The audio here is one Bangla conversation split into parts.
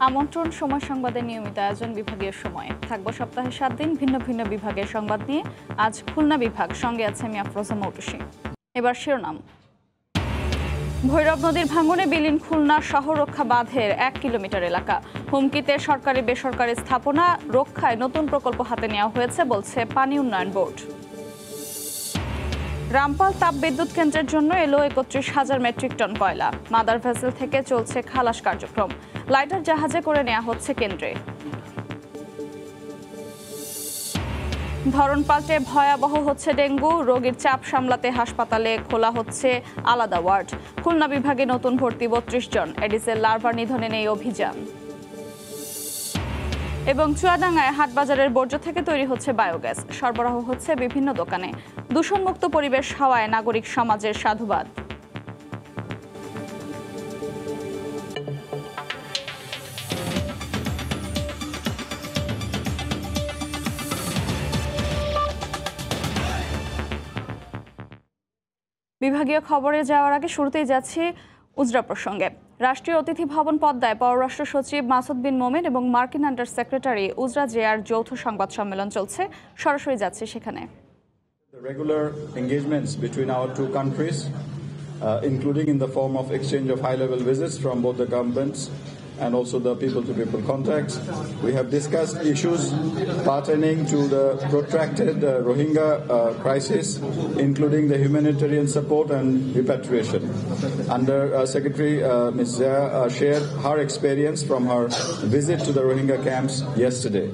আমন্ত্রণ সময় সংবাদের নিয়মিত আয়োজন বিভাগীয় সময়ে থাকবো সপ্তাহে 7 দিন ভিন্ন ভিন্ন বিভাগের সংবাদ নিয়ে। আজ খুলনা বিভাগ, সঙ্গে আছে আমি আফরোজা মৌটুসী। এবার শিরোনাম। ভৈরব নদীর ভাঙনে বিলীন খুলনা শহররক্ষা বাঁধের 1 কিলোমিটার এলাকা। হুমকিতে সরকারি বেসরকারি স্থাপনা রক্ষায় নতুন প্রকল্প হাতে নেওয়া হয়েছে বলছে পানি উন্নয়ন বোর্ড। রামপাল তাপবিদ্যুৎ কেন্দ্রের জন্য এলো 31,000 মেট্রিক টন কয়লা। মাদার ভেসেল থেকে চলছে খালাস কার্যক্রম। লাইটার জাহাজে করে নেওয়া হচ্ছে কেন্দ্রে। ধরন পাল্টে ভয়াবহ হচ্ছে ডেঙ্গু। রোগীর চাপ সামলাতে হাসপাতালে খোলা হচ্ছে আলাদা ওয়ার্ড। খুলনা বিভাগে নতুন ভর্তি 32 জন। এডিসের লার্ভা নিধনে নেই অভিযান। এবং চুয়াডাঙ্গায় হাটবাজারের বর্জ্য থেকে তৈরি হচ্ছে বায়োগ্যাস, সরবরাহ হচ্ছে বিভিন্ন দোকানে। দূষণমুক্ত পরিবেশ হওয়ায় নাগরিক সমাজের সাধুবাদ। বিভাগীয় খবরে যাওয়ার আগে শুরুতেই যাচ্ছি উজরা প্রসঙ্গে। রাষ্ট্রীয় অতিথি ভবন পদ্মায় পররাষ্ট্র সচিব মাসুদ বিন মোমেন এবং মার্কিন আন্ডার সেক্রেটারি উজরা জিয়ার যৌথ সংবাদ সম্মেলন চলছে। সরাসরি যাচ্ছে সেখানে। The regular engagements between our two countries, including in the form of exchange of high-level visits from both the governments and also the people-to-people contacts. We have discussed issues pertaining to the protracted Rohingya crisis, including the humanitarian support and repatriation. Under Secretary Ms. Zia shared her experience from her visit to the Rohingya camps yesterday.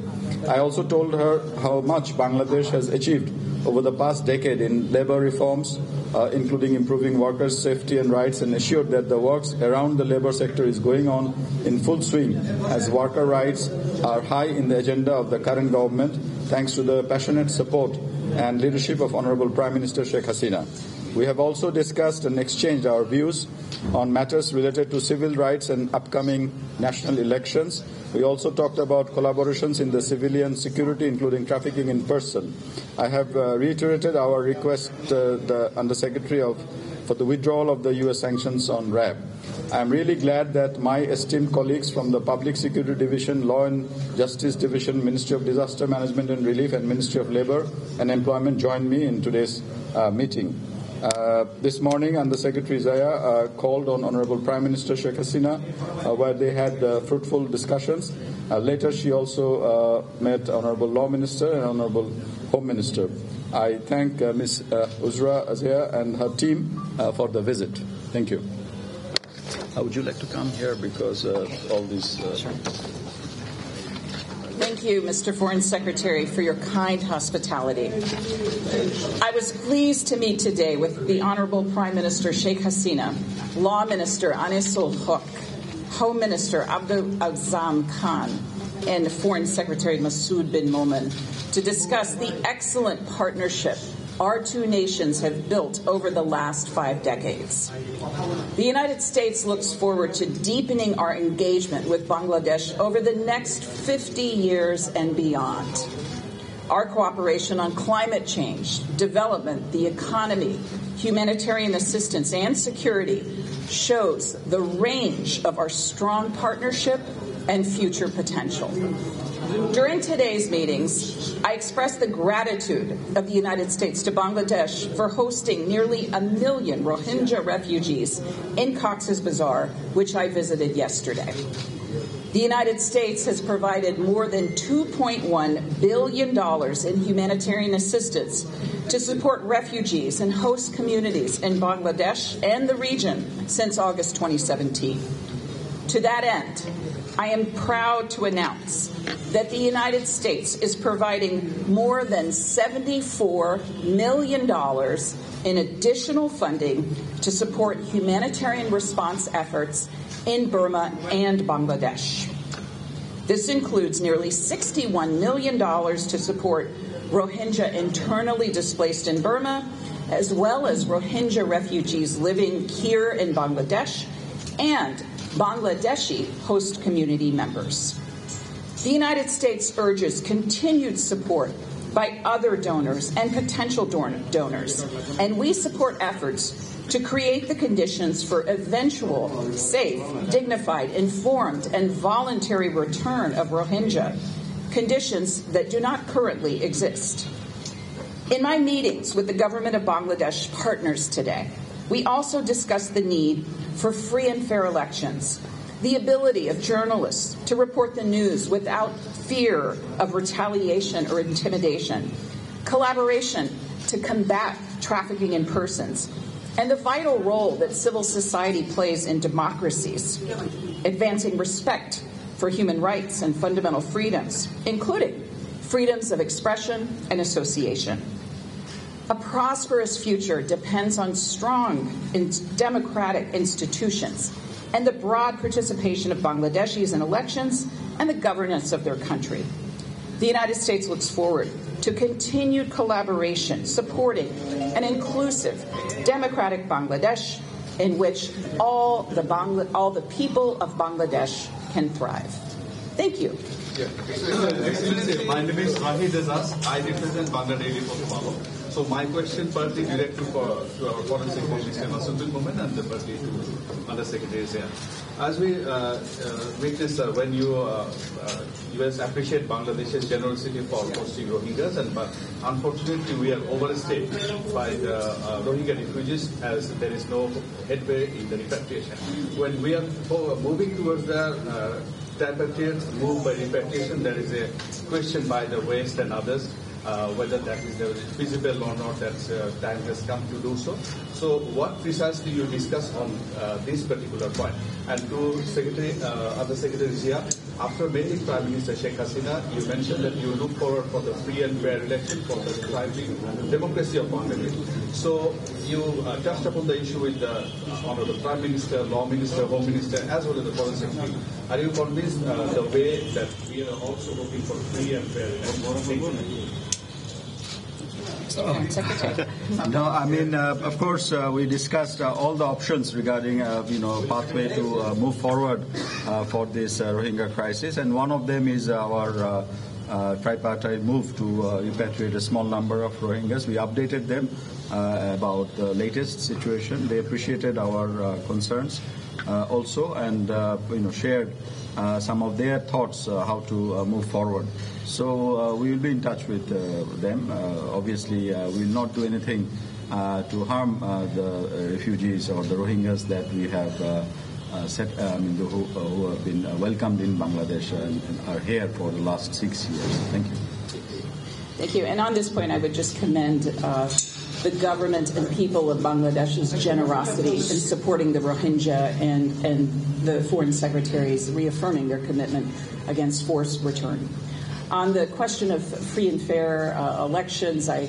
I also told her how much Bangladesh has achieved over the past decade in labor reforms, including improving workers' safety and rights, and assured that the works around the labor sector is going on in full swing as worker rights are high in the agenda of the current government, thanks to the passionate support and leadership of Honorable Prime Minister Sheikh Hasina. We have also discussed and exchanged our views on matters related to civil rights and upcoming national elections. We also talked about collaborations in the civilian security, including trafficking in person. I have reiterated our request the Undersecretary for the withdrawal of the U.S. sanctions on RAB. I am really glad that my esteemed colleagues from the Public Security Division, Law and Justice Division, Ministry of Disaster Management and Relief, and Ministry of Labour and Employment joined me in today's meeting. This morning, Undersecretary Zia called on Honourable Prime Minister Sheikh Hasina, where they had fruitful discussions. Later, she also met Honourable Law Minister and Honourable Home Minister. I thank Ms. Uzra Zia and her team for the visit. Thank you. Would you like to come here because all these... Sure. Thank you, Mr. Foreign Secretary, for your kind hospitality. I was pleased to meet today with the Honorable Prime Minister Sheikh Hasina, Law Minister Anisul Haq, Home Minister Abdul Azam Khan, and Foreign Secretary Masood bin Momen to discuss the excellent partnership our two nations have built over the last 5 decades. The United States looks forward to deepening our engagement with Bangladesh over the next 50 years and beyond. Our cooperation on climate change, development, the economy, humanitarian assistance, and security shows the range of our strong partnership and future potential. During today's meetings, I express the gratitude of the United States to Bangladesh for hosting nearly 1 million Rohingya refugees in Cox's Bazar, which I visited yesterday. The United States has provided more than $2.1 billion in humanitarian assistance to support refugees and host communities in Bangladesh and the region since August 2017. To that end, I am proud to announce that the United States is providing more than $74 million in additional funding to support humanitarian response efforts in Burma and Bangladesh. This includes nearly $61 million to support Rohingya internally displaced in Burma, as well as Rohingya refugees living here in Bangladesh and Bangladeshi host community members. The United States urges continued support by other donors and potential donors, and we support efforts to create the conditions for eventual, safe, dignified, informed, and voluntary return of Rohingya, conditions that do not currently exist. In my meetings with the government of Bangladesh partners today, we also discussed the need for free and fair elections, the ability of journalists to report the news without fear of retaliation or intimidation, collaboration to combat trafficking in persons, and the vital role that civil society plays in democracies, advancing respect for human rights and fundamental freedoms, including freedoms of expression and association. A prosperous future depends on strong democratic institutions and the broad participation of Bangladeshis in elections and the governance of their country. The United States looks forward to continued collaboration supporting an inclusive, democratic Bangladesh in which all the people of Bangladesh can thrive. Thank you. Excellency, my name is Rahid Azaz. I represent Bangladesh for tomorrow. So my question partly directly to our Foreign Secretary, Mr. Masudul Momen, and partly to Under Secretary here. As we witness when U.S. appreciate Bangladesh's generosity for hosting Rohingyas, but unfortunately we are overstayed by the Rohingya refugees as there is no headway in the repatriation. When we are moving towards the move by repatriation, there is a question by the West and others whether that is feasible or not. That time has come to do so. So, what precisely you discuss on this particular point? And to other secretaries here, after meeting Prime Minister Sheikh Hasina, you mentioned that you look forward for the free and fair election for the thriving democracy of Bangladesh. So, you touched upon the issue with the Honorable Prime Minister, Law Minister, Home Minister, as well as the Foreign Secretary. Are you convinced the way that we are also looking for free and fair election? No, I mean, of course, we discussed all the options regarding, pathway to move forward for this Rohingya crisis, and one of them is our tripartite move to repatriate a small number of Rohingyas. We updated them about the latest situation. They appreciated our concerns also, and shared some of their thoughts how to move forward. So we will be in touch with them. Obviously, we will not do anything to harm the refugees or the Rohingyas that we have who have been welcomed in Bangladesh and are here for the last 6 years. Thank you. Thank you. And on this point, I would just commend the government and people of Bangladesh's generosity in supporting the Rohingya and the foreign secretaries reaffirming their commitment against forced return. On the question of free and fair elections, I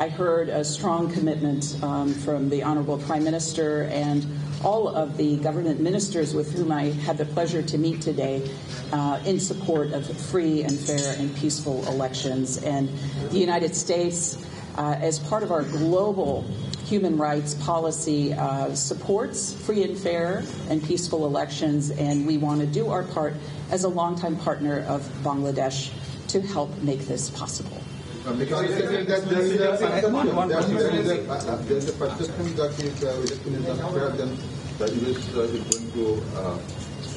heard a strong commitment from the Honorable Prime Minister and all of the government ministers with whom I had the pleasure to meet today in support of free and fair and peaceful elections. And the United States, as part of our global human rights policy, supports free and fair and peaceful elections, and we want to do our part as a longtime partner of Bangladesh to help make this possible. Because there's a perception that if election is unfair, then the U.S. is going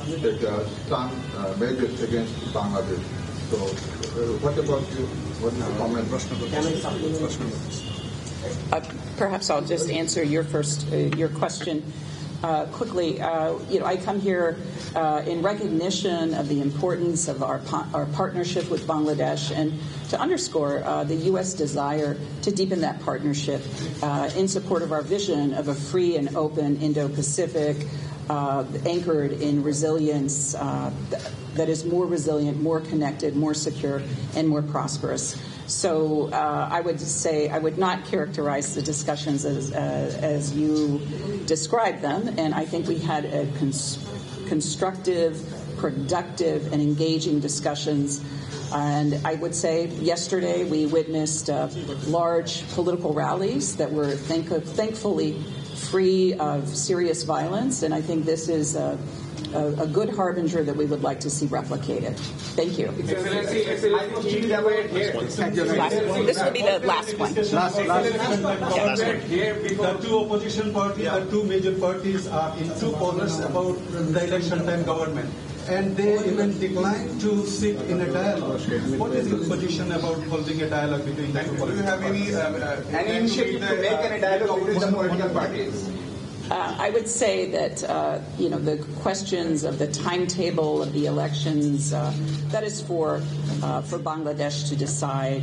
to take strong measures against Bangladesh. So, what about you? What is the comment? Perhaps I'll just answer your question quickly. I come here in recognition of the importance of our partnership with Bangladesh and to underscore the U.S. desire to deepen that partnership in support of our vision of a free and open Indo-Pacific anchored in resilience that is more resilient, more connected, more secure, and more prosperous. So I would say I would not characterize the discussions as you described them, and I think we had a constructive, productive, and engaging discussions. And I would say yesterday we witnessed large political rallies that were thankfully free of serious violence, and I think this is a good harbinger that we would like to see replicated. Thank you. This will be the last one. Here, the two opposition parties, the two major parties are in two corners about the election time government. And they even declined to sit in a dialogue. What is your position about holding a dialogue between the two parties? Do you have any initiative to make any dialogue with the political parties? I would say that the questions of the timetable of the elections that is for Bangladesh to decide.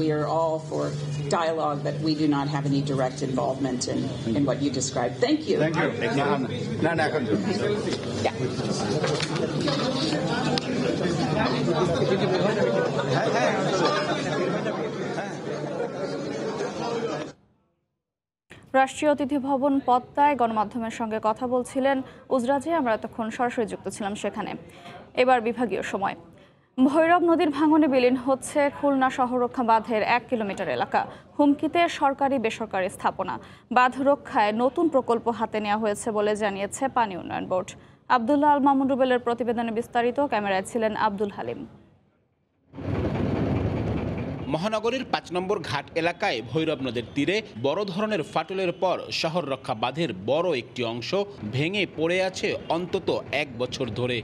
We are all for dialogue, but we do not have any direct involvement in what you described. Thank you. Thank you. রাষ্ট্রীয় অতিথি ভবন পদ্মায় গণমাধ্যমের সঙ্গে কথা বলছিলেন উজরাজে। আমরা এতক্ষণ সরাসরি যুক্ত ছিলাম সেখানে। এবার বিভাগীয় সময়। ভৈরব নদীর ভাঙনে বিলীন হচ্ছে খুলনা শহররক্ষা বাঁধের 1 কিলোমিটার এলাকা। হুমকিতে সরকারি বেসরকারি স্থাপনা। বাঁধ রক্ষায় নতুন প্রকল্প হাতে নেওয়া হয়েছে বলে জানিয়েছে পানি উন্নয়ন বোর্ড। আব্দুল্লাহ আল মামুন রুবেলের প্রতিবেদনে বিস্তারিত। ক্যামেরায় ছিলেন আব্দুল হালিম। মহানগরীর 5 নম্বর ঘাট এলাকায় ভৈরব নদের তীরে বড় ধরনের ফাটলের পর শহর রক্ষা বাঁধের বড় একটি অংশ ভেঙে পড়ে আছে অন্তত 1 বছর ধরে।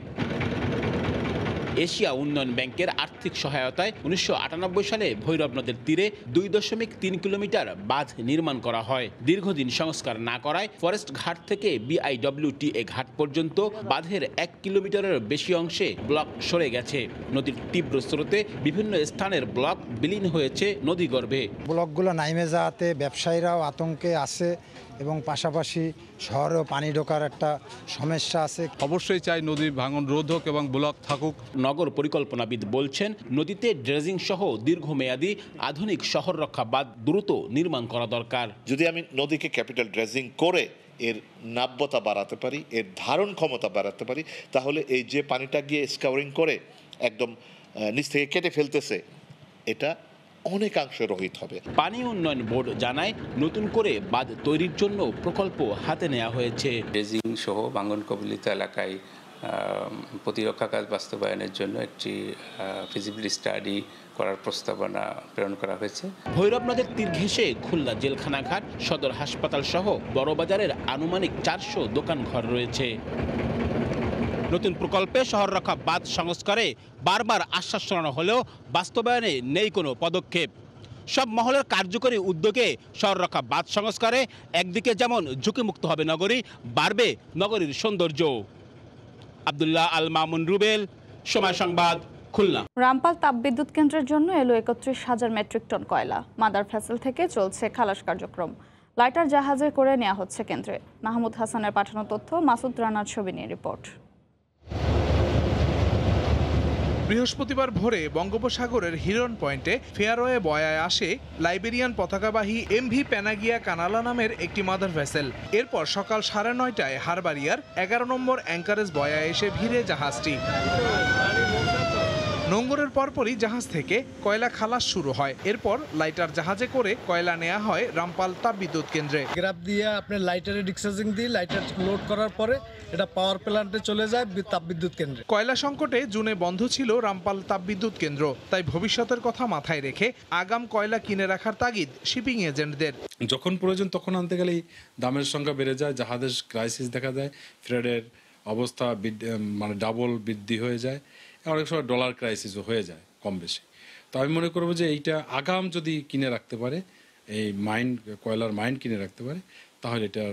এশিয়া উন্নয়ন ব্যাংকের আর্থিক সহায়তায় 1998 সালে ভৈরব নদের তীরে 2.3 কিলোমিটার বাঁধ নির্মাণ করা হয়। দীর্ঘদিন সংস্কার না করায় ফরেস্ট ঘাট থেকে BIWTA ঘাট পর্যন্ত বাঁধের 1 কিলোমিটারের বেশি অংশে ব্লক সরে গেছে। নদীর তীব্র স্রোতে বিভিন্ন স্থানের ব্লক বিলীন হয়েছে নদীগর্ভে। ব্লকগুলো নাইমে যাওয়াতে ব্যবসায়ীরাও আতঙ্কে আছে এবং পাশাপাশি শহরেও পানি ঢোকার একটা সমস্যা আছে। অবশ্যই চাই নদীর ভাঙন রোধক এবং ব্লক থাকুক। নগর পরিকল্পনাবিদ বলছেন নদীতে ড্রেজিং সহ দীর্ঘমেয়াদী আধুনিক শহর রক্ষা বাঁধ দ্রুত নির্মাণ করা দরকার। যদি আমি নদীকে ক্যাপিটাল ড্রেজিং করে এর নাব্যতা বাড়াতে পারি, এর ধারণ ক্ষমতা বাড়াতে পারি, তাহলে এই যে পানিটা গিয়ে স্কাউরিং করে একদম নিচ থেকে কেটে ফেলতেছে, এটা অনেকাংশে রহিত হবে। পানি উন্নয়ন বোর্ড জানায় নতুন করে বাঁধ তৈরির জন্য প্রকল্প হাতে নেওয়া হয়েছে। ড্রেজিং সহ ভাঙন কবলিত এলাকায় প্রতিরক্ষা কাজ বাস্তবায়নের জন্য একটি ফিজিবিলিটি স্টাডি করার প্রস্তাবনা প্রেরণ করা হয়েছে। ভৈরব নদের তীর ঘেঁষে খুলনা জেলখানা ঘাট, সদর হাসপাতাল সহ বড়বাজারের আনুমানিক 400 দোকান ঘর রয়েছে। নতুন প্রকল্পে শহর রক্ষা বাঁধ সংস্কারে বারবার আশ্বাস শোনানো হলেও বাস্তবায়নে নেই কোনো পদক্ষেপ। সব মহলের কার্যকরী উদ্যোগে শহর রক্ষা বাঁধ সংস্কারে একদিকে যেমন ঝুঁকিমুক্ত হবে নগরী, বাড়বে নগরীর সৌন্দর্য। আব্দুল্লাহ আল মামুন রুবেল, সময় সংবাদ, খুলনা। রামপাল তাপবিদ্যুৎ কেন্দ্রের জন্য এলো 31,000 মেট্রিক টন কয়লা। মাদার ফেসেল থেকে চলছে খালাস কার্যক্রম। লাইটার জাহাজে করে নেওয়া হচ্ছে কেন্দ্রে। মাহমুদ হাসানের পাঠানো তথ্য, মাসুদ রানার ছবি নিয়ে রিপোর্ট। বৃহস্পতিবার ভোরে বঙ্গোপসাগরের হিরন পয়েন্টে ফেয়ারওয়ে বয়ায় আসে লাইবেরিয়ান পতাকাবাহী MV প্যানাগিয়া কানালা নামের একটি মাদার ভেসেল। এরপর সকাল 9:30টায় হারবারিয়ার 11 নম্বর অ্যাঙ্কারেজ বয়ায় এসে ভিড়ে জাহাজটি। নোঙ্গরের পরপরই জাহাজ থেকে কয়লা খালাস শুরু হয়। এরপর লাইটার জাহাজে করে কয়লা নেওয়া হয় রামপাল তাপবিদ্যুৎ কেন্দ্রে। গ্রাফ দিয়ে আপনি লাইটারে ডিসচার্জিং দিয়ে লাইটার লোড করার পরে এটা পাওয়ার প্ল্যান্টে চলে যায় তাপবিদ্যুৎ কেন্দ্রে। কয়লা সংকটে জুনে বন্ধ ছিল রামপাল তাপবিদ্যুৎ কেন্দ্র। তাই ভবিষ্যতের কথা মাথায় রেখে আগাম কয়লা কিনে রাখার তাগিদ শিপিং এজেন্টদের। যখন প্রয়োজন তখন আনতে গেলেই দামের সংখ্যা বেড়ে যায়, জাহাজের ক্রাইসিস দেখা যায়, ফ্রেডের অবস্থা মানে ডাবল বৃদ্ধি হয়ে যায়, অনেক সময় ডলার ক্রাইসিসও হয়ে যায় কম বেশি। তো আমি মনে করবো যে এইটা আগাম যদি কিনে রাখতে পারে, এই কয়লার মাইন কিনে রাখতে পারে, তাহলে এটা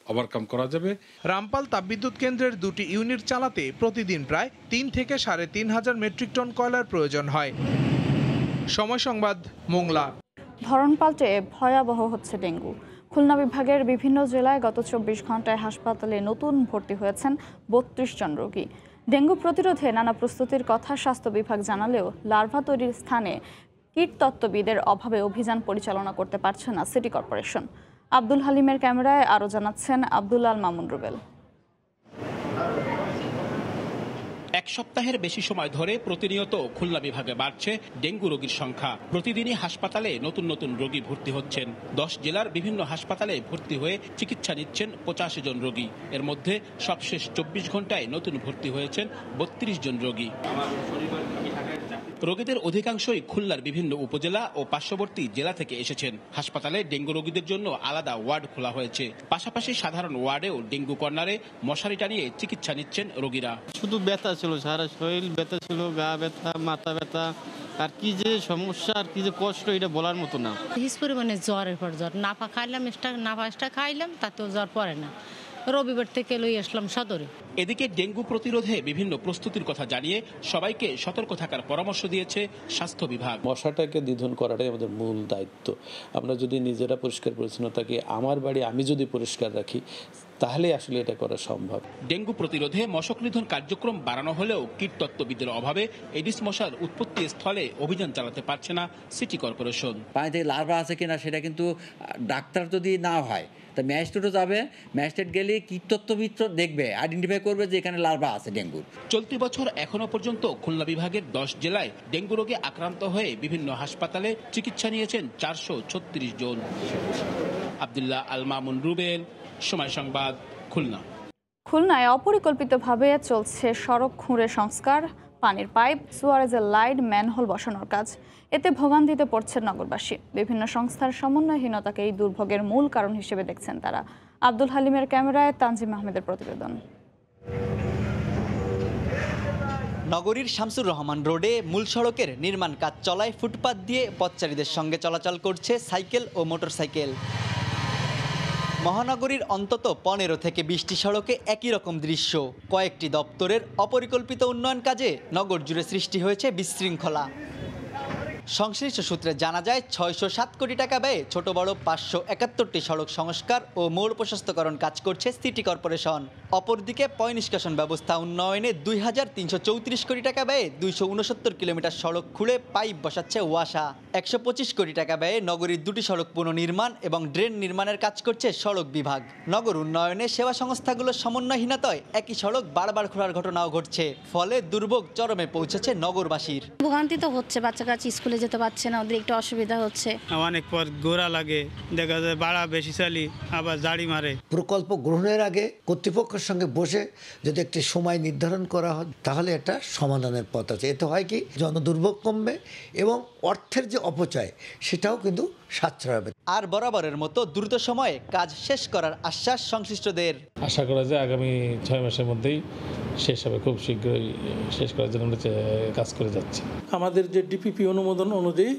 ওভারকাম করা যাবে। রামপাল তাপবিদ্যুৎ কেন্দ্রের 2টি ইউনিট চালাতে প্রতিদিন প্রায় 3 থেকে 3,500 মেট্রিক টন কয়লার প্রয়োজন হয়। সময় সংবাদ, মোংলা। ধরন পাল্টে ভয়াবহ হচ্ছে ডেঙ্গু। খুলনা বিভাগের বিভিন্ন জেলায় গত 24 ঘন্টায় হাসপাতালে নতুন ভর্তি হয়েছেন 32 জন রোগী। ডেঙ্গু প্রতিরোধে নানা প্রস্তুতির কথা স্বাস্থ্য বিভাগ জানালেও লার্ভা তৈরির স্থানে কীটতত্ত্ববিদের অভাবে অভিযান পরিচালনা করতে পারছে না সিটি কর্পোরেশন। আব্দুল হালিমের ক্যামেরায় আরও জানাচ্ছেন আব্দুল্লাহ আল মামুন রুবেল। সপ্তাহের বেশি সময় ধরে প্রতিনিয়ত খুলনা বিভাগে বাড়ছে ডেঙ্গু রোগীর সংখ্যা। প্রতিদিনই হাসপাতালে নতুন নতুন রোগী ভর্তি হচ্ছেন। 10 জেলার বিভিন্ন হাসপাতালে ভর্তি হয়ে চিকিৎসা নিচ্ছেন 85 জন রোগী। এর মধ্যে সবশেষ 24 ঘন্টায় নতুন ভর্তি হয়েছেন 32 জন রোগী। রোগীদের অধিকাংশই খুলনার বিভিন্ন উপজেলা ও পার্শ্ববর্তী জেলা থেকে এসেছেন। হাসপাতালে ডেঙ্গু রোগীদের জন্য আলাদা ওয়ার্ড খোলা হয়েছে। পাশাপাশি সাধারণ ওয়ার্ডেও ডেঙ্গু কর্নারে মশারি টানিয়ে চিকিৎসা নিচ্ছেন রোগীরা। শুধু ব্যথা ছিল, সারা শরীর ব্যথা ছিল, গা ব্যথা, মাথা ব্যথা, আর কি যে সমস্যা আর কি যে কষ্ট এটা বলার মতো না। হিস পরিমাণে জ্বরের পর জ্বর, নাফা খাইলাম, নাফাসটা খাইলাম, তাতেও জ্বর পড়ে না। রবিবার থেকে লই আসলাম সদরে। এদিকে ডেঙ্গু প্রতিরোধে বিভিন্ন প্রস্তুতির কথা জানিয়ে সবাইকে সতর্ক থাকার পরামর্শ দিয়েছে স্বাস্থ্য বিভাগ। মশাটাকে নিধন করাটাই আমাদের মূল দায়িত্ব। আমরা যদি নিজেরা পরিষ্কার পরিচ্ছন্ন থাকি, আমার বাড়ি আমি যদি পরিষ্কার রাখি, তাহলে আসলে এটা করা সম্ভব। ডেঙ্গু প্রতিরোধে মশক নিধন কার্যক্রম বাড়ানো হলেও কীটতত্ত্ববিদদের অভাবে এডিস মশার উৎপত্তি স্থলে অভিযান চালাতে পারছে না সিটি কর্পোরেশন। পানিতে লার্ভা আছে কিনা সেটা কিন্তু ডাক্তার যদি না হয়, তা ম্যাজিস্ট্রেটও যাবে, ম্যাজিস্ট্রেট গেলে কীটতত্ত্ববিদ দেখবে, আইডেন্টিফাই করবে যে এখানে লার্ভা আছে ডেঙ্গুর। চলতি বছর এখনো পর্যন্ত খুলনা বিভাগের 10 জেলায় ডেঙ্গু রোগে আক্রান্ত হয়ে বিভিন্ন হাসপাতালে চিকিৎসা নিয়েছেন 436 জন। আব্দুল্লাহ আল মামুন রুবেল, সময় সংবাদ, খুলনা। খুলনায় অপরিকল্পিতভাবে চলছে সড়ক খুঁড়ে সংস্কার, পানির পাইপ, সুয়ারেজের লাইট, ম্যানহোল বসানোর কাজ। এতে ভোগান্তিতে পড়ছে নগরবাসী। বিভিন্ন সংস্থার সমন্বয়হীনতাকে এই দুর্ভোগের মূল কারণ হিসেবে দেখছেন তারা। আব্দুল হালিমের ক্যামেরায় তানজিম আহমেদের প্রতিবেদন। নগরীর শামসুর রহমান রোডে মূল সড়কের নির্মাণ কাজ চলায় ফুটপাত দিয়ে পথচারীদের সঙ্গে চলাচল করছে সাইকেল ও মোটরসাইকেল। মহানগরীর অন্তত 15 থেকে 20টি সড়কে একই রকম দৃশ্য। কয়েকটি দপ্তরের অপরিকল্পিত উন্নয়ন কাজে নগর জুড়ে সৃষ্টি হয়েছে বিশৃঙ্খলা। সংশ্লিষ্ট সূত্রে জানা যায় 607 কোটি টাকা ব্যয়ে ছোট বড় 571টি সড়ক সংস্কার ও মোড় প্রশস্তকরণ কাজ করছে সিটি কর্পোরেশন। অপরদিকে পয় নিষ্কাশন ব্যবস্থা উন্নয়নে 2334 কোটি টাকা ব্যয়ে 269 কিলোমিটার সড়ক খুঁড়ে পাইপ বসাচ্ছে ওয়াসা। 125 কোটি টাকা ব্যয়ে নগরীর 2টি সড়ক পুনর্নির্মাণ এবং ড্রেন নির্মাণের কাজ করছে সড়ক বিভাগ। নগর উন্নয়নে সেবা সংস্থাগুলোর সমন্বয়হীনতায় একই সড়ক বারবার খোঁড়ার ঘটনাও ঘটছে। ফলে দুর্ভোগ চরমে পৌঁছেছে নগরবাসীর। ভোগান্তি তো হচ্ছে, বাচ্চা কাচ্চা স্কুলে যেতে পারছে না, ওদের একটু অসুবিধা হচ্ছে। অনেক পর গোড়া লাগে, দেখা যায় বাড়া বেশি চালি আবার জাড়ি মারে। প্রকল্প গ্রহণের আগে কর্তৃপক্ষের সঙ্গে বসে যদি একটি সময় নির্ধারণ করা হয়, তাহলে এটা সমাধানের পথ আছে। এতে হয় কি, জনদুর্ভোগ কমবে এবং অর্থের যে অপচয় সেটাও কিন্তু সাশ্রয় হবে। আর বরাবরের মতো দ্রুত সময়ে কাজ শেষ করার আশ্বাস সংশ্লিষ্টদের। আশা করা যায় আগামী 6 মাসের মধ্যেই শেষ হবে, খুব শীঘ্রই শেষ করার জন্য আমরা কাজ করে যাচ্ছি। আমাদের যে ডিপিপি অনুমোদন অনুযায়ী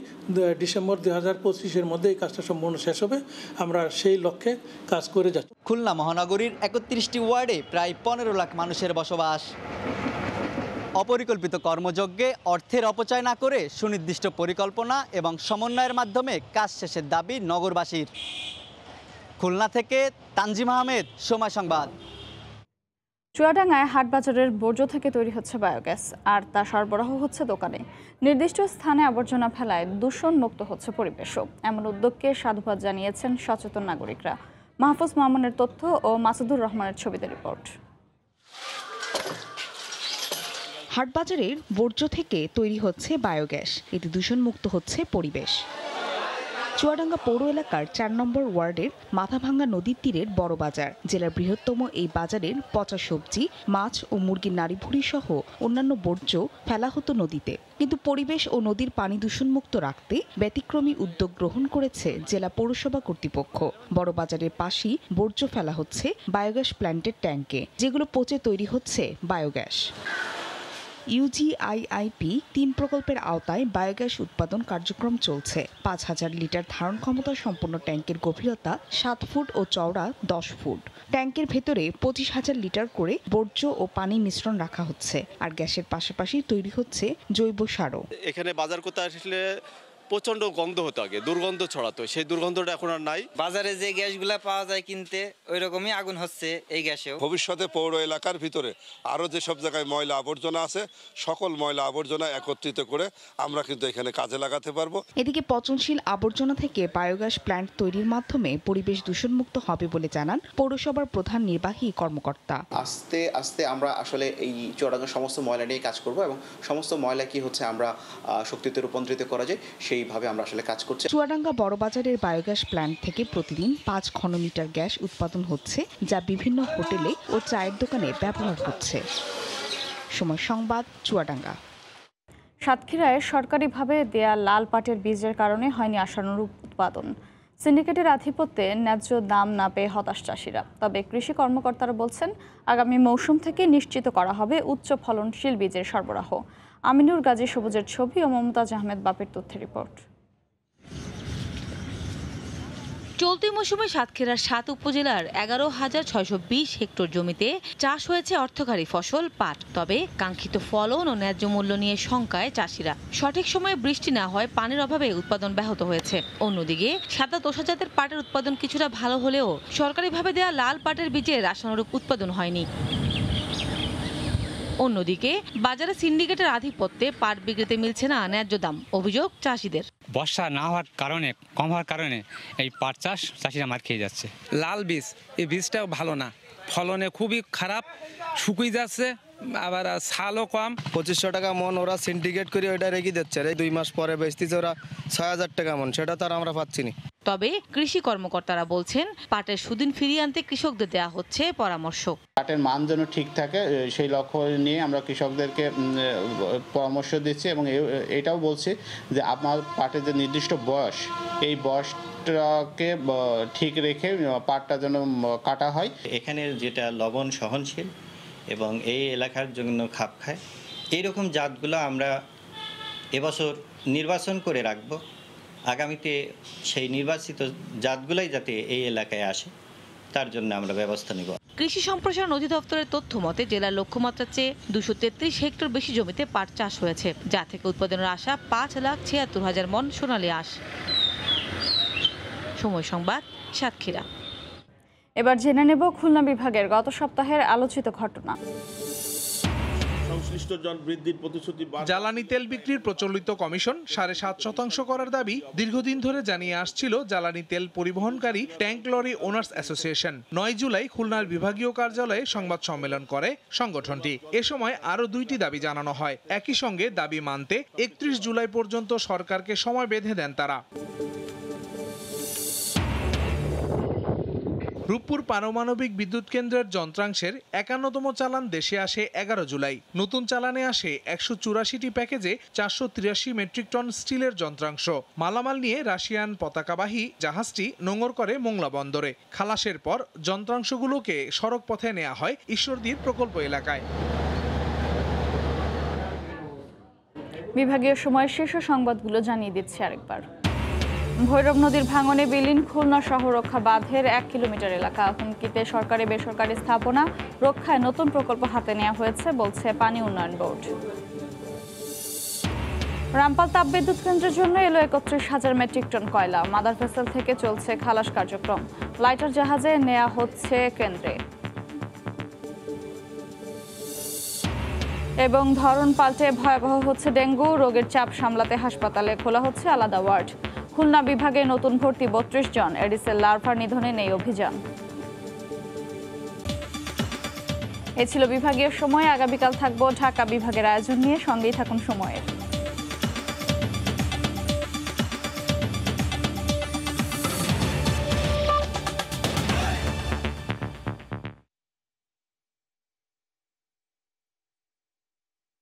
ডিসেম্বর 2025-এর মধ্যে এই কাজটা সম্পূর্ণ শেষ হবে। আমরা সেই লক্ষ্যে কাজ করে যাচ্ছি। খুলনা মহানগরীর 31টি ওয়ার্ডে প্রায় 15 লাখ মানুষের বসবাস। অপরিকল্পিত কর্মযজ্ঞে অর্থের অপচয় না করে সুনির্দিষ্ট পরিকল্পনা এবং সমন্বয়ের মাধ্যমে কাজ শেষের দাবি নগরবাসীর। খুলনা থেকে তানজিম আহমেদ, সময় সংবাদ। চুয়াডাঙ্গায় হাটবাজারের বর্জ্য থেকে তৈরি হচ্ছে বায়োগ্যাস, আর তা সরবরাহ হচ্ছে দোকানে। নির্দিষ্ট স্থানে আবর্জনা ফেলায় দূষণ মুক্ত হচ্ছে পরিবেশও। এমন উদ্যোগকে সাধুবাদ জানিয়েছেন সচেতন নাগরিকরা। মাহফুজ মামুনের তথ্য ও মাসুদুর রহমানের ছবিতে রিপোর্ট। হাটবাজারের বর্জ্য থেকে তৈরি হচ্ছে বায়োগ্যাস, এতে দূষণমুক্ত হচ্ছে পরিবেশ। চুয়াডাঙ্গা পৌর এলাকার 4 নম্বর ওয়ার্ডের মাথাভাঙ্গা নদীর তীরের বড় বাজার। জেলার বৃহত্তম এই বাজারের পচা সবজি, মাছ ও মুরগির নাড়িভুড়ি সহ অন্যান্য বর্জ্য ফেলা হতো নদীতে। কিন্তু পরিবেশ ও নদীর পানি দূষণমুক্ত রাখতে ব্যতিক্রমী উদ্যোগ গ্রহণ করেছে জেলা পৌরসভা কর্তৃপক্ষ। বড় বাজারের পাশেই বর্জ্য ফেলা হচ্ছে বায়োগ্যাস প্ল্যান্টের ট্যাঙ্কে, যেগুলো পচে তৈরি হচ্ছে বায়োগ্যাস। ইউজিআইআইপি 3 প্রকল্পের আওতায় বায়োগ্যাস উৎপাদন কার্যক্রম চলছে। 5000 লিটার ধারণ ক্ষমতা সম্পন্ন ট্যাঙ্কের গভীরতা 7 ফুট ও চওড়া 10 ফুট। ট্যাঙ্কের ভেতরে 25,000 লিটার করে বর্জ্য ও পানি মিশ্রণ রাখা হচ্ছে, আর গ্যাসের পাশাপাশি তৈরি হচ্ছে জৈব সারও। এখানে বাজার করতে আসলে প্রচণ্ড গন্ধ হতো, আগে দুর্গন্ধ ছড়াতো, সেই দুর্গন্ধটা এখন আর নাই। বাজারে যে গ্যাসগুলা পাওয়া যায় কিনতে ওই রকমই আগুন হচ্ছে এই গ্যাসেও। ভবিষ্যতে পৌর এলাকার ভিতরে আরও যেসব জায়গায় ময়লা আবর্জনা আছে সকল ময়লা আবর্জনা একত্রিত করে আমরা কিন্তু এখানে কাজে লাগাতে পারবো। এদিকে পচনশীল আবর্জনা থেকে বায়োগ্যাস প্ল্যান্ট তৈরির মাধ্যমে পরিবেশ দূষণমুক্ত হবে বলে জানান পৌরসভার প্রধান নির্বাহী কর্মকর্তা। আস্তে আস্তে আমরা আসলে এই চুয়াডাঙ্গার সমস্ত ময়লা নিয়ে কাজ করব এবং সমস্ত ময়লা কি হচ্ছে আমরা শক্তিতে রূপান্তরিত করা যায় সেইভাবে আমরা আসলে কাজ করছি। চুয়াডাঙ্গা বড়বাজারের বায়োগ্যাস প্ল্যান্ট থেকে প্রতিদিন 5 ঘনমিটার গ্যাস উৎপাদন হচ্ছে, যা বিভিন্ন হোটেলে ও চায়ের দোকানে ব্যবহার হচ্ছে। সময় সংবাদ, চুয়াডাঙ্গা। সাতক্ষীরায় সরকারিভাবে দেয়া লাল পাটের বীজের কারণে হয়নি আশানুরূপ উৎপাদন। সিন্ডিকেটের আধিপত্যে ন্যায্য দাম না পেয়ে হতাশ চাষিরা। তবে কৃষি কর্মকর্তারা বলছেন আগামী মৌসুম থেকে নিশ্চিত করা হবে উচ্চ ফলনশীল বীজের সরবরাহ। আমিনুর গাজী সবুজের ছবি ও মমতাজ আহমেদ বাপের তথ্যের রিপোর্ট। চলতি মৌসুমে সাতক্ষীরার 7 উপজেলার 11,620 হেক্টর জমিতে চাষ হয়েছে অর্থকারী ফসল পাট। তবে কাঙ্ক্ষিত ফলন ও ন্যায্য মূল্য নিয়ে শঙ্কায় চাষিরা। সঠিক সময়ে বৃষ্টি না হয় পানির অভাবে উৎপাদন ব্যাহত হয়েছে। অন্যদিকে সাদা তোষা জাতের পাটের উৎপাদন কিছুটা ভালো হলেও সরকারিভাবে দেয়া লাল পাটের বীজের আশানুরূপ উৎপাদন হয়নি। অন্যদিকে বাজারে সিন্ডিকেটের আধিপত্যে পাট বিক্রিতে মিলছে না ন্যায্য দাম। অভিযোগ চাষিদের। বর্ষা না হওয়ার কারণে, কম হওয়ার কারণে এই পাট চাষ চাষিরা মার খেয়ে যাচ্ছে। লাল বীজ, এই বীজটাও ভালো না, ফলনে খুবই খারাপ, শুকিয়ে যাচ্ছে, আবার ছালও কম। 2500 টাকা মন ওরা সিন্ডিকেট করে ওইটা রেখে দিচ্ছে, 2 মাস পরে বেচতেছে ওরা 6000 টাকা মন, সেটা তো আর আমরা পাচ্ছি না। তবে কৃষি কর্মকর্তারা বলছেন পাটের সুদিন ফিরিয়ে আনতে কৃষকদের দেওয়া হচ্ছে পরামর্শ। পাটের মান যেন ঠিক থাকে সেই লক্ষ্য নিয়ে আমরা কৃষকদেরকে পরামর্শ দিচ্ছি এবং এটাও বলছি যে আপনার পাটের যে নির্দিষ্ট বয়স, এই বয়সটাকে ঠিক রেখে পাটটা যেন কাটা হয়। এখানে যেটা লবণ সহনশীল এবং এই এলাকার জন্য খাপ খায়, এইরকম জাতগুলো আমরা এবছর নির্বাচন করে রাখব। আগামীতে সেই নির্বাচিত জাতগুলাই যাতে এই এলাকায় আসে তার জন্য আমরা ব্যবস্থা নেব। কৃষি সম্প্রসারণ অধিদপ্তরের তথ্য মতে জেলার লক্ষ্যমাত্রার চেয়ে 233 হেক্টর বেশি জমিতে পাট চাষ হয়েছে, যা থেকে উৎপাদনের আশা 5,76,000 মন সোনালী আঁশ। সময় সংবাদ, সাতক্ষীরা। এবার জেনে নেব খুলনা বিভাগের গত সপ্তাহের আলোচিত ঘটনা। জ্বালানি তেল বিক্রির প্রচলিত কমিশন 7.5% করার দাবি দীর্ঘদিন ধরে জানিয়ে আসছিল জ্বালানি তেল পরিবহনকারী ট্যাঙ্ক লরি ওনার্স অ্যাসোসিয়েশন। 9 জুলাই খুলনার বিভাগীয় কার্যালয়ে সংবাদ সম্মেলন করে সংগঠনটি। এ সময় আরও 2টি দাবি জানানো হয়। একই সঙ্গে দাবি মানতে 31 জুলাই পর্যন্ত সরকারকে সময় বেঁধে দেন তারা। রূপপুর পারমাণবিক বিদ্যুৎ কেন্দ্রের যন্ত্রাংশের 51তম চালান দেশে আসে 11 জুলাই। নতুন চালানে আসে 184টি প্যাকেজে 483 মেট্রিক টন স্টিলের যন্ত্রাংশ। মালামাল নিয়ে রাশিয়ান পতাকাবাহী জাহাজটি নোঙর করে মোংলা বন্দরে। খালাসের পর যন্ত্রাংশগুলোকে সড়ক পথে নেওয়া হয় ঈশ্বরদীর প্রকল্প এলাকায়। বিভাগীয় সময়ের শীর্ষ সংবাদগুলো জানিয়ে দিচ্ছি আরেকবার। ভৈরব নদীর ভাঙনে বিলীন খুলনা শহররক্ষা বাঁধের 1 কিলোমিটার এলাকা। হুমকিতে সরকারি বেসরকারি স্থাপনা রক্ষায় নতুন প্রকল্প হাতে নেওয়া হয়েছে বলছে পানি উন্নয়ন বোর্ড। রামপাল তাপবিদ্যুৎ কেন্দ্রের জন্য এলো 31,000 মেট্রিক টন কয়লা। মাদার ভেসেল থেকে চলছে খালাস কার্যক্রম। লাইটার জাহাজে নেওয়া হচ্ছে কেন্দ্রে। এবং ধরন পাল্টে ভয়াবহ হচ্ছে ডেঙ্গু। রোগের চাপ সামলাতে হাসপাতালে খোলা হচ্ছে আলাদা ওয়ার্ড। খুলনা বিভাগে নতুন ভর্তি 32 জন। এডিসের লার্ভার নিধনে নেই অভিযান। এ ছিল বিভাগীয় সময়। আগামীকাল থাকবো ঢাকা বিভাগের আয়োজন নিয়ে। সঙ্গেই থাকুন সময়ের।